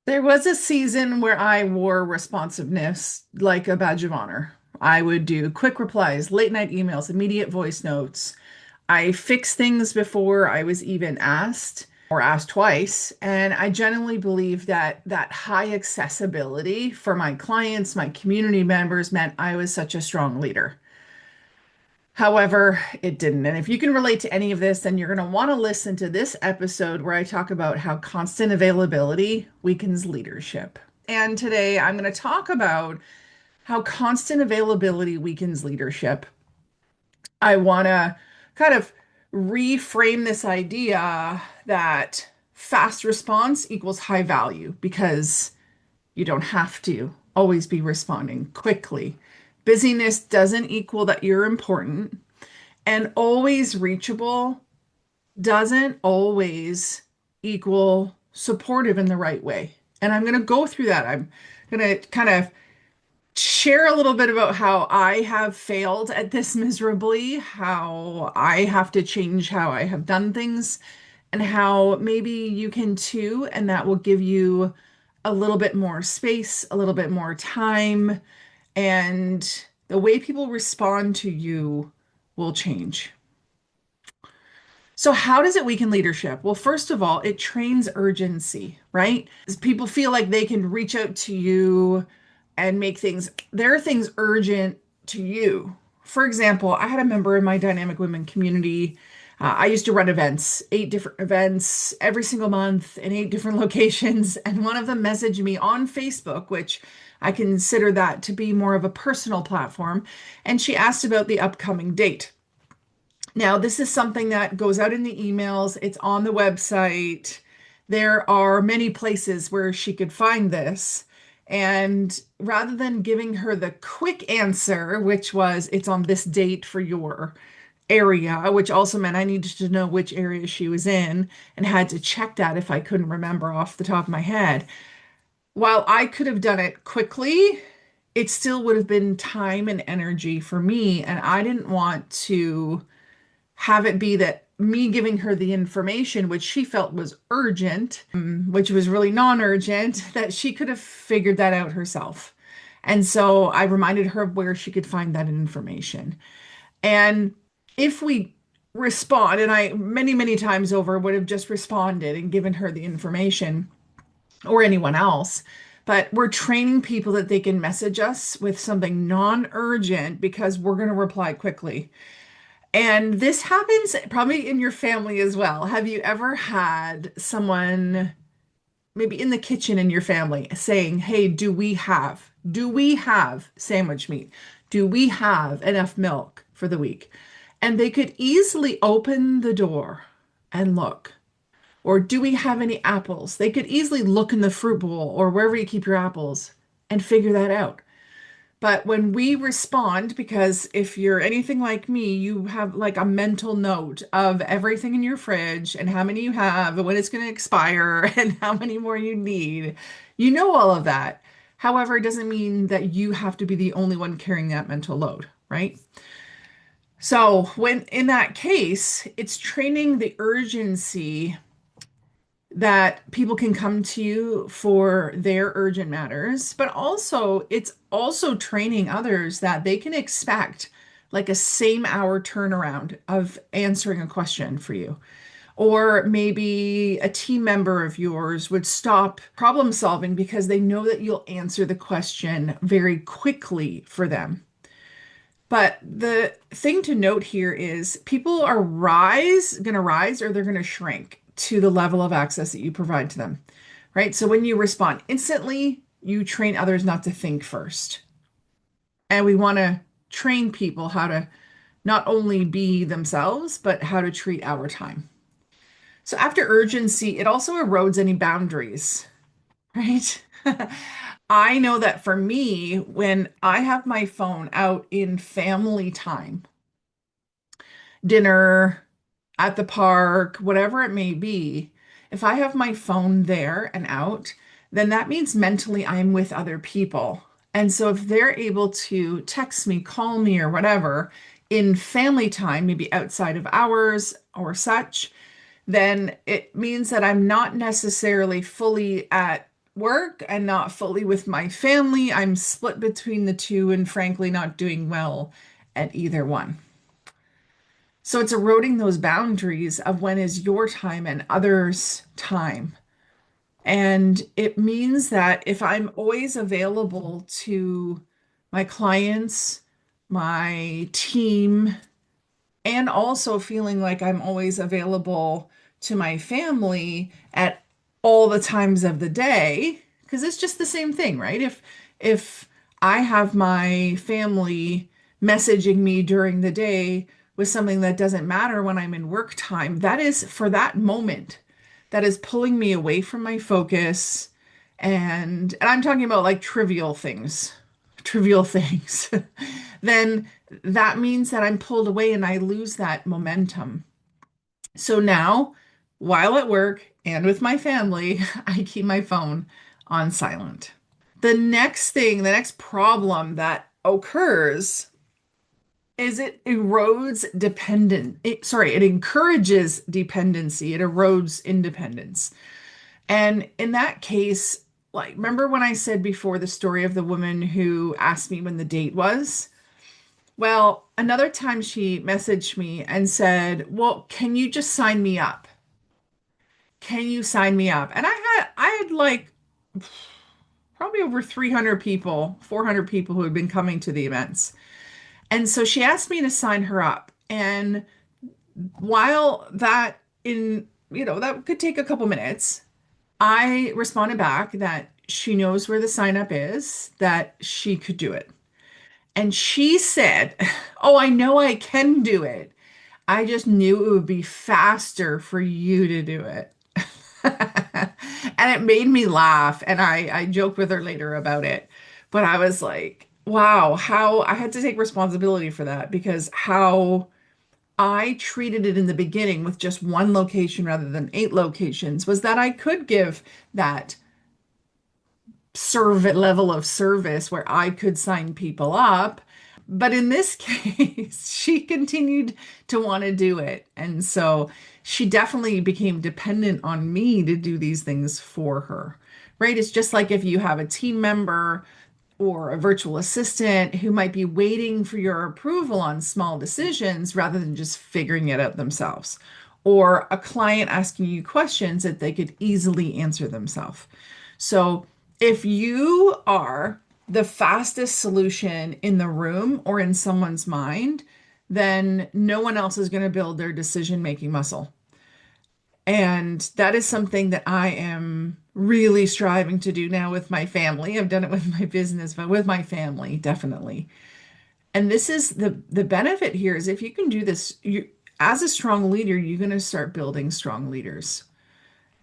There was a season where I wore responsiveness like a badge of honor. I would do quick replies, late night emails, immediate voice notes. I fixed things before I was even asked or asked twice. And I genuinely believe that that high accessibility for my clients, my community members meant I was such a strong leader. However, it didn't. And if you can relate to any of this, then you're going to want to listen to this episode where I talk about how constant availability weakens leadership. And today I'm going to talk about how constant availability weakens leadership. I want to kind of reframe this idea that fast response equals high value because you don't have to always be responding quickly. Busyness doesn't equal that you're important, and always reachable doesn't always equal supportive in the right way. And I'm going to go through that. I'm going to kind of share a little bit about how I have failed at this miserably, how I have to change how I have done things, and how maybe you can too. And that will give you a little bit more space, a little bit more time, and the way people respond to you will change. So, how does it weaken leadership? Well, first of all, it trains urgency, right? People feel like they can reach out to you and make things, there are things urgent to you. For example, I had a member in my dynamic women community. I used to run events, 8 different events every single month in 8 different locations. And one of them messaged me on Facebook, which I consider that to be more of a personal platform. And she asked about the upcoming date. Now, this is something that goes out in the emails, it's on the website. There are many places where she could find this. And rather than giving her the quick answer, which was it's on this date for your area, which also meant I needed to know which area she was in and had to check that if I couldn't remember off the top of my head. While I could have done it quickly, it still would have been time and energy for me. And I didn't want to have it be that me giving her the information, which she felt was urgent, which was really non-urgent, that she could have figured that out herself. And so I reminded her of where she could find that information. And if we respond, and I many, many times over would have just responded and given her the information or anyone else, but we're training people that they can message us with something non-urgent because we're going to reply quickly. And this happens probably in your family as well. Have you ever had someone maybe in the kitchen in your family saying, "Hey, do we have sandwich meat? Do we have enough milk for the week?" And they could easily open the door and look. Or do we have any apples? They could easily look in the fruit bowl or wherever you keep your apples and figure that out. But when we respond, because if you're anything like me, you have like a mental note of everything in your fridge and how many you have and when it's going to expire and how many more you need. You know all of that. However, it doesn't mean that you have to be the only one carrying that mental load, right? So, when in that case, it's training the urgency that people can come to you for their urgent matters, but also it's also training others that they can expect like a same hour turnaround of answering a question for you. Or maybe a team member of yours would stop problem solving because they know that you'll answer the question very quickly for them. But the thing to note here is people are going to rise or they're going to shrink to the level of access that you provide to them, right? So when you respond instantly, you train others not to think first. And we want to train people how to not only be themselves, but how to treat our time. So after urgency, it also erodes any boundaries, right? I know that for me, when I have my phone out in family time, dinner, at the park, whatever it may be, if I have my phone there and out, then that means mentally I'm with other people. And so if they're able to text me, call me, or whatever in family time, maybe outside of hours or such, then it means that I'm not necessarily fully at work and not fully with my family. I'm split between the two and frankly not doing well at either one. So it's eroding those boundaries of when is your time and others' time. And it means that if I'm always available to my clients, my team, and also feeling like I'm always available to my family at all the times of the day, because it's just the same thing, right? If I have my family messaging me during the day with something that doesn't matter when I'm in work time, that is for that moment, that is pulling me away from my focus. And I'm talking about like trivial things, then that means that I'm pulled away and I lose that momentum. So now, while at work and with my family, I keep my phone on silent. The next problem that occurs is it erodes it encourages dependency, it erodes independence. And in that case, like, remember when I said before the story of the woman who asked me when the date was? Well, another time she messaged me and said, "Well, can you just sign me up? Can you sign me up?" And I had like probably over 300 people, 400 people who had been coming to the events. And so she asked me to sign her up. And while that in, that could take a couple minutes, I responded back that she knows where the sign up is, that she could do it. And she said, "Oh, I know I can do it. I just knew it would be faster for you to do it." And it made me laugh. And I joked with her later about it. But I was like, wow, how I had to take responsibility for that because how I treated it in the beginning with just one location rather than 8 locations was that I could give that serve level of service where I could sign people up. But in this case, she continued to want to do it. And so she definitely became dependent on me to do these things for her, right? It's just like if you have a team member or a virtual assistant who might be waiting for your approval on small decisions rather than just figuring it out themselves, or a client asking you questions that they could easily answer themselves. So if you are the fastest solution in the room or in someone's mind, then no one else is going to build their decision making muscle. And that is something that I am really striving to do now with my family. I've done it with my business, but with my family, definitely. And this is the benefit here is if you can do this, you as a strong leader, you're going to start building strong leaders.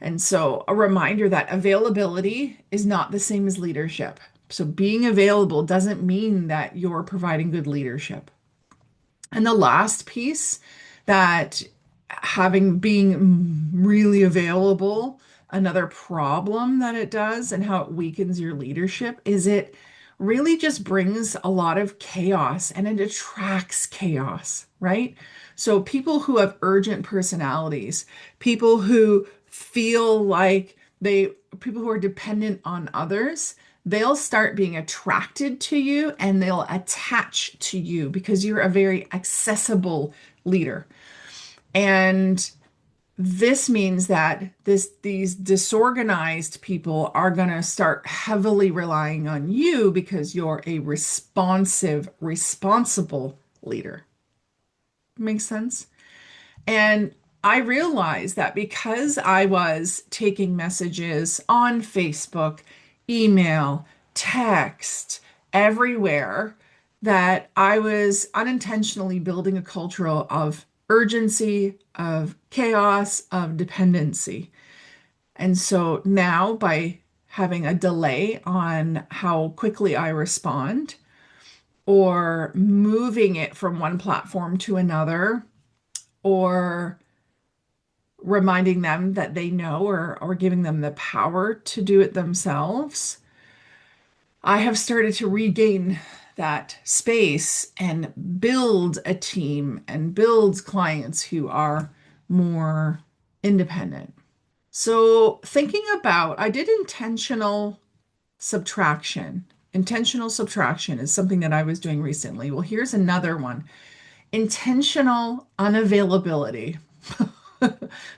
And so a reminder that availability is not the same as leadership. So being available doesn't mean that you're providing good leadership. And the last piece that having being really available, another problem that it does and how it weakens your leadership is it really just brings a lot of chaos and it attracts chaos, right? So people who have urgent personalities, people who feel like people who are dependent on others, they'll start being attracted to you and they'll attach to you because you're a very accessible leader. And this means that these disorganized people are going to start heavily relying on you because you're a responsive, responsible leader. Makes sense? And I realized that because I was taking messages on Facebook, email, text, everywhere, that I was unintentionally building a culture of urgency, of chaos, of dependency. And so now, by having a delay on how quickly I respond, or moving it from one platform to another, or reminding them that they know or giving them the power to do it themselves, I have started to regain that space and build a team and build clients who are more independent. So, thinking about, I did intentional subtraction. Intentional subtraction is something that I was doing recently. Well, here's another one: intentional unavailability.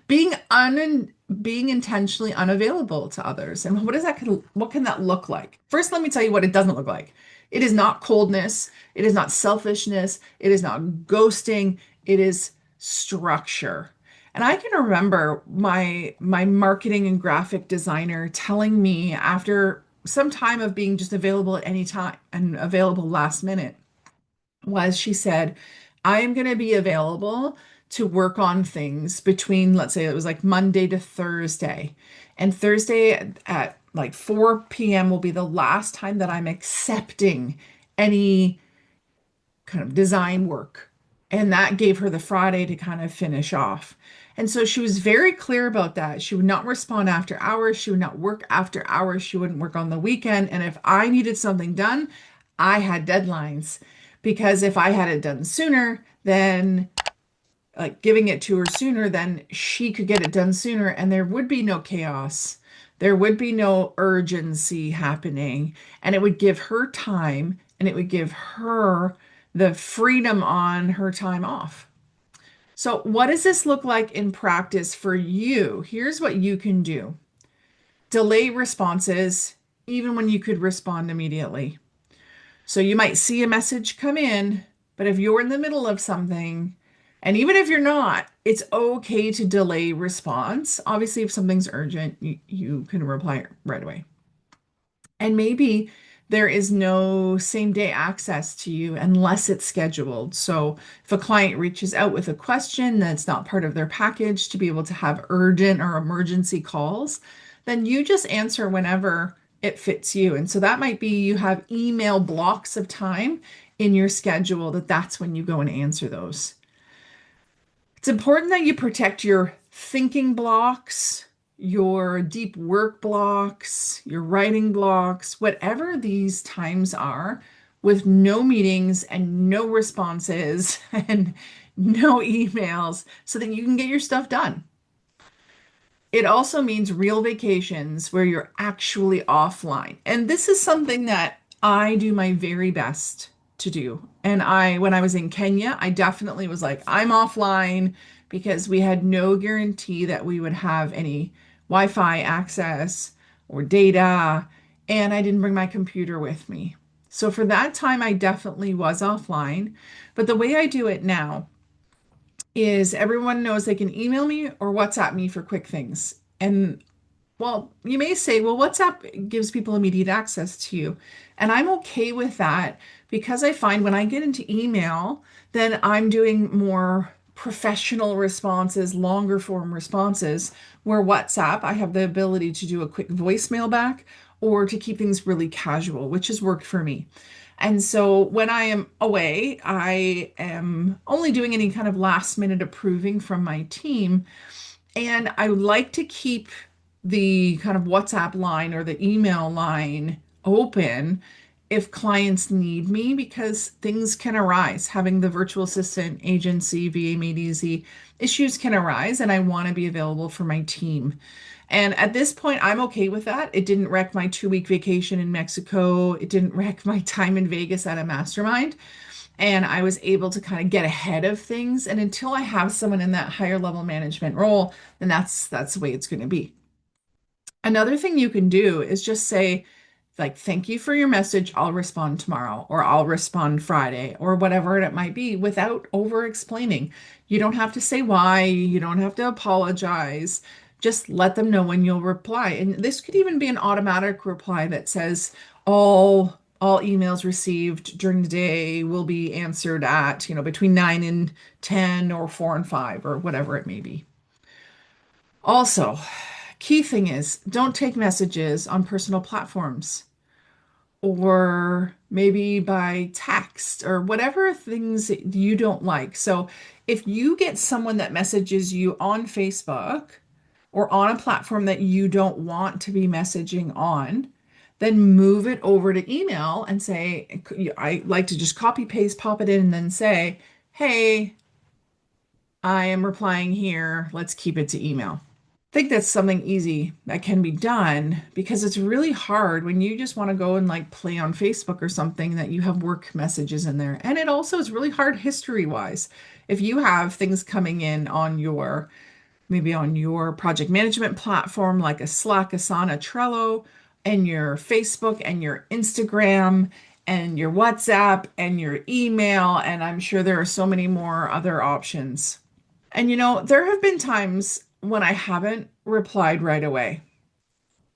being un being intentionally unavailable to others. And what can that look like? First, let me tell you what it doesn't look like. It is not coldness, it is not selfishness, it is not ghosting, it is structure. And I can remember my marketing and graphic designer telling me after some time of being just available at any time and available last minute was she said, I am going to be available to work on things between, let's say it was like Monday to Thursday. And Thursday at like 4 p.m. will be the last time that I'm accepting any kind of design work. And that gave her the Friday to kind of finish off. And so she was very clear about that. She would not respond after hours. She would not work after hours. She wouldn't work on the weekend. And if I needed something done, I had deadlines because if I had it done sooner, then like giving it to her sooner, then she could get it done sooner and there would be no chaos. There would be no urgency happening. And it would give her time and it would give her the freedom on her time off. So, what does this look like in practice for you? Here's what you can do: delay responses, even when you could respond immediately. So, you might see a message come in, but if you're in the middle of something, and even if you're not, it's okay to delay response. Obviously, if something's urgent, you can reply right away. And maybe there is no same day access to you unless it's scheduled. So if a client reaches out with a question that's not part of their package to be able to have urgent or emergency calls, then you just answer whenever it fits you. And so that might be you have email blocks of time in your schedule that's when you go and answer those. It's important that you protect your thinking blocks, your deep work blocks, your writing blocks, whatever these times are, with no meetings and no responses and no emails so that you can get your stuff done. It also means real vacations where you're actually offline. And this is something that I do my very best to do. And when I was in Kenya, I definitely was like, I'm offline because we had no guarantee that we would have any Wi-Fi access or data. And I didn't bring my computer with me. So for that time, I definitely was offline. But the way I do it now is everyone knows they can email me or WhatsApp me for quick things. And well, you may say, well, WhatsApp gives people immediate access to you. And I'm okay with that because I find when I get into email, then I'm doing more professional responses, longer form responses, where WhatsApp, I have the ability to do a quick voicemail back or to keep things really casual, which has worked for me. And so when I am away, I am only doing any kind of last minute approving from my team. And I like to keep the kind of WhatsApp line or the email line open if clients need me because things can arise. Having the virtual assistant agency, VA Made Easy, issues can arise, and I want to be available for my team. And at this point, I'm okay with that. It didn't wreck my 2 week vacation in Mexico. It didn't wreck my time in Vegas at a mastermind. And I was able to kind of get ahead of things. And until I have someone in that higher level management role, then that's the way it's going to be. Another thing you can do is just say, like, thank you for your message. I'll respond tomorrow, or I'll respond Friday, or whatever it might be, without over explaining. You don't have to say why, you don't have to apologize. Just let them know when you'll reply. And this could even be an automatic reply that says, all emails received during the day will be answered at, between 9 and 10 or 4 and 5 or whatever it may be. Also, key thing is don't take messages on personal platforms or maybe by text or whatever things that you don't like. So if you get someone that messages you on Facebook or on a platform that you don't want to be messaging on, then move it over to email and say, I like to just copy paste, pop it in, and then say, hey, I am replying here. Let's keep it to email. think that's something easy that can be done because it's really hard when you just want to go and like play on Facebook or something that you have work messages in there. And it also is really hard history wise. If you have things coming in on your maybe on your project management platform like a Slack, Asana, Trello, and your Facebook and your Instagram and your WhatsApp and your email, and I'm sure there are so many more other options. And there have been times when I haven't replied right away,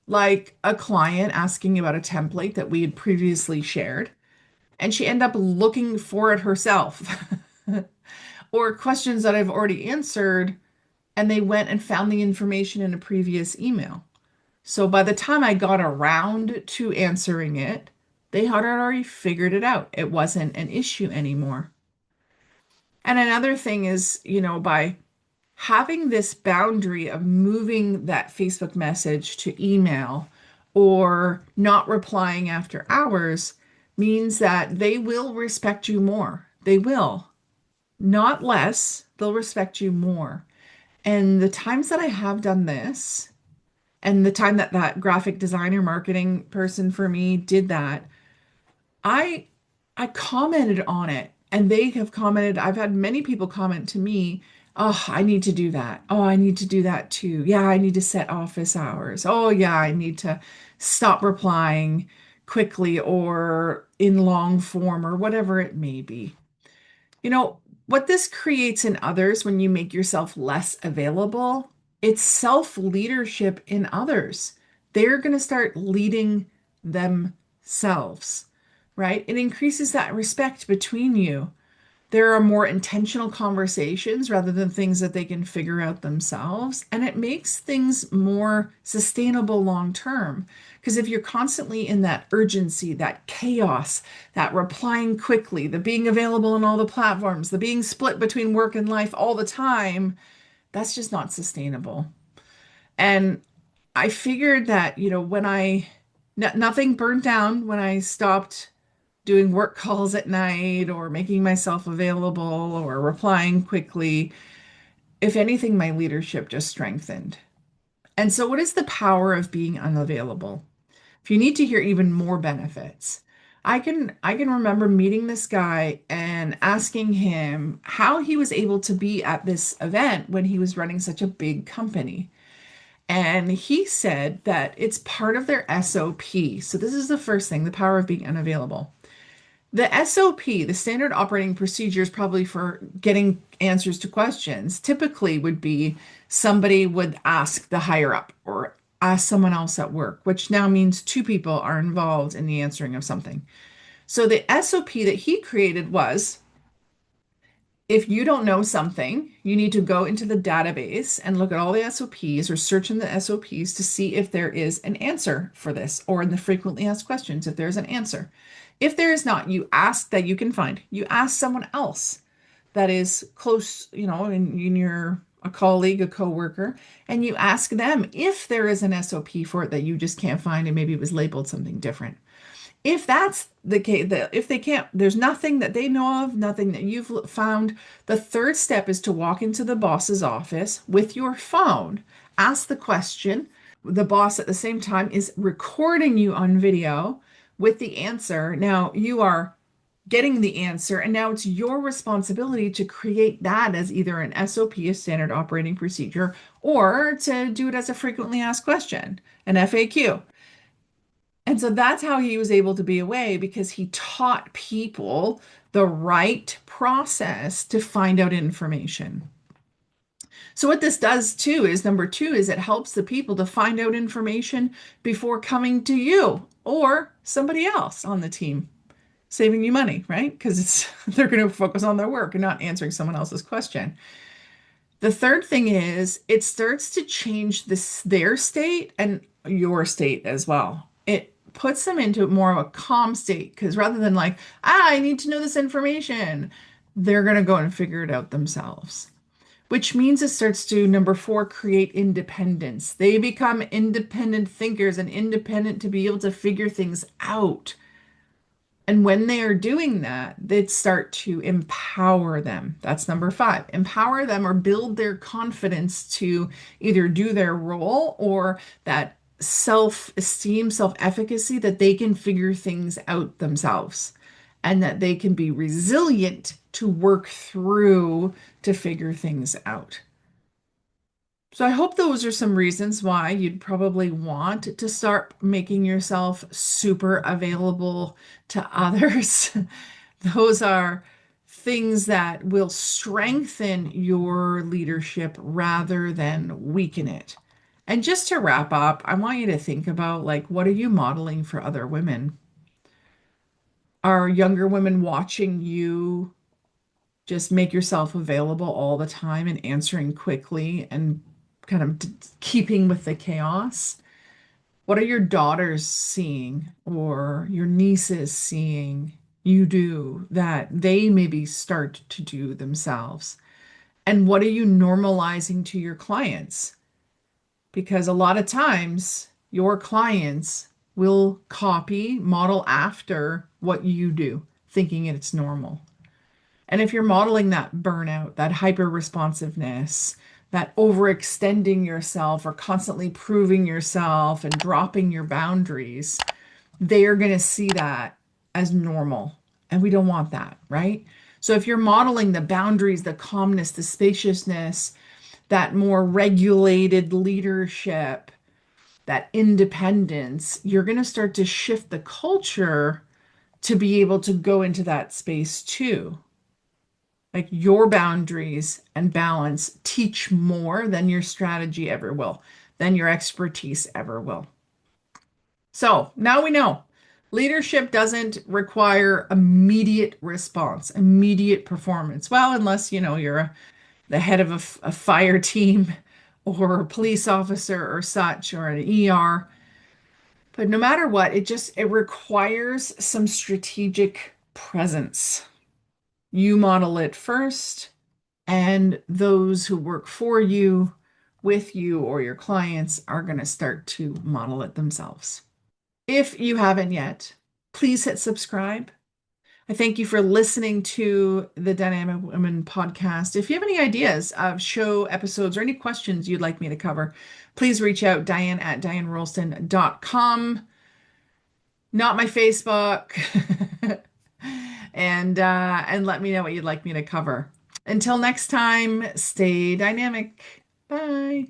like a client asking about a template that we had previously shared, and she ended up looking for it herself, or questions that I've already answered, and they went and found the information in a previous email. So by the time I got around to answering it, they had already figured it out. It wasn't an issue anymore. And another thing is, by having this boundary of moving that Facebook message to email or not replying after hours means that they will respect you more. They will, not less, they'll respect you more. And the times that I have done this, and the time that that graphic designer marketing person for me did that, I I commented on it and they have commented. I've had many people comment to me, "Oh, I need to do that. Oh, I need to do that too. Yeah, I need to set office hours. Oh, yeah, I need to stop replying quickly or in long form or whatever it may be." What this creates in others when you make yourself less available, it's self-leadership in others. They're going to start leading themselves, right? It increases that respect between you. There are more intentional conversations rather than things that they can figure out themselves. And it makes things more sustainable long term. Because if you're constantly in that urgency, that chaos, that replying quickly, the being available on all the platforms, the being split between work and life all the time, that's just not sustainable. And I figured that, when nothing burned down when I stopped doing work calls at night or making myself available or replying quickly. If anything, my leadership just strengthened. And so, what is the power of being unavailable? If you need to hear even more benefits, I can remember meeting this guy and asking him how he was able to be at this event when he was running such a big company. And he said that it's part of their SOP. So this is the first thing, the power of being unavailable. The SOP, the standard operating procedures, probably for getting answers to questions, typically would be somebody would ask the higher up or ask someone else at work, which now means two people are involved in the answering of something. So the SOP that he created was if you don't know something, you need to go into the database and look at all the SOPs or search in the SOPs to see if there is an answer for this, or in the frequently asked questions, if there's an answer. If there is not, you ask that you can find. You ask someone else that is close, in your a colleague, a coworker, and you ask them if there is an SOP for it that you just can't find and maybe it was labeled something different. If that's the case, if they can't, there's nothing that they know of, nothing that you've found, the third step is to walk into the boss's office with your phone, ask the question. The boss at the same time is recording you on video with the answer. Now you are getting the answer, and now it's your responsibility to create that as either an SOP, a standard operating procedure, or to do it as a frequently asked question, an FAQ. And so that's how he was able to be away because he taught people the right process to find out information. So what this does too is number two is it helps the people to find out information before coming to you or somebody else on the team, saving you money, right? Because it's they're going to focus on their work and not answering someone else's question. The third thing is it starts to change their state and your state as well. It puts them into more of a calm state because rather than like, I need to know this information, they're going to go and figure it out themselves. Which means it starts to, number four, create independence. They become independent thinkers and independent to be able to figure things out. And when they are doing that, they start to empower them. That's number five. Empower them or build their confidence to either do their role or that self-esteem, self-efficacy that they can figure things out themselves and that they can be resilient to work through to figure things out. So I hope those are some reasons why you'd probably want to start making yourself super available to others. Those are things that will strengthen your leadership rather than weaken it. And just to wrap up, I want you to think about like, what are you modeling for other women? Are younger women watching you just make yourself available all the time and answering quickly and kind of keeping with the chaos? What are your daughters seeing or your nieces seeing you do that they maybe start to do themselves? And what are you normalizing to your clients? Because a lot of times your clients will copy, model after what you do, thinking it's normal. And if you're modeling that burnout, that hyper responsiveness, that overextending yourself or constantly proving yourself and dropping your boundaries, they are going to see that as normal. And we don't want that, right? So if you're modeling the boundaries, the calmness, the spaciousness, that more regulated leadership, that independence, you're going to start to shift the culture to be able to go into that space too. Like your boundaries and balance teach more than your strategy ever will, than your expertise ever will. So now we know leadership doesn't require immediate response, immediate performance. Well, unless you're the head of a fire team or a police officer or such, or an ER. But no matter what, it requires some strategic presence. You model it first, and those who work for you, with you, or your clients are going to start to model it themselves. If you haven't yet, please hit subscribe. I thank you for listening to the Dynamic Women podcast. If you have any ideas of show episodes or any questions you'd like me to cover, please reach out, Diane at dianerolston.com, not my Facebook, and let me know what you'd like me to cover. Until next time, stay dynamic. Bye.